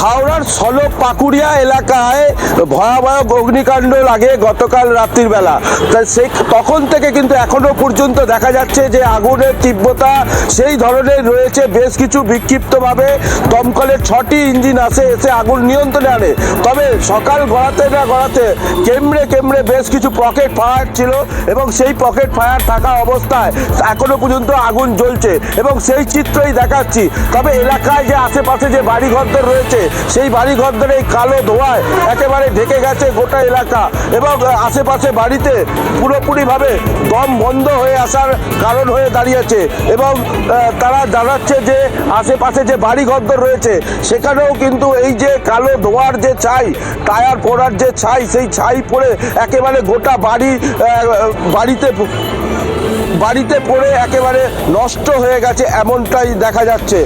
হাওড়ার সলপ পাকুড়িয়া এলাকায় ভয়াবহ অগ্নিকাণ্ড লাগে গতকাল রাত্রির বেলা। তাই সেই তখন থেকে কিন্তু এখনো পর্যন্ত দেখা যাচ্ছে যে আগুনের তীব্রতা সেই ধরনের রয়েছে। বেশ কিছু বিক্ষিপ্তভাবে দমকলের 6টি ইঞ্জিন এসে আগুন নিয়ন্ত্রণে আনে। তবে সকাল গড়াতে না গড়াতে কেমড়ে কেমড়ে বেশ কিছু পকেট ফায়ার ছিল এবং সেই পকেট ফায়ার থাকা অবস্থায় এখনো পর্যন্ত আগুন জ্বলছে এবং সেই চিত্রই দেখাচ্ছি। তবে এলাকায় যে আশেপাশে যে বাড়িঘরদর রয়েছে সেই বাড়িঘরদরে এই কালো ধোঁয়ায় একেবারে ঢেকে গেছে গোটা এলাকা এবং আশেপাশে বাড়িতে পুরোপুরিভাবে দম বন্ধ হয়ে আসার কারণ হয়ে দাঁড়িয়েছে এবং তারা জানাচ্ছে যে আশেপাশে যে বাড়িঘরদর রয়েছে সেখানেও কিন্তু এই যে কালো ধোঁয়ার যে ছাই, টায়ার পোড়ার যে ছাই, সেই ছাই পড়ে একেবারে গোটা বাড়িতে পড়ে একেবারে নষ্ট হয়ে গেছে এমনটাই দেখা যাচ্ছে।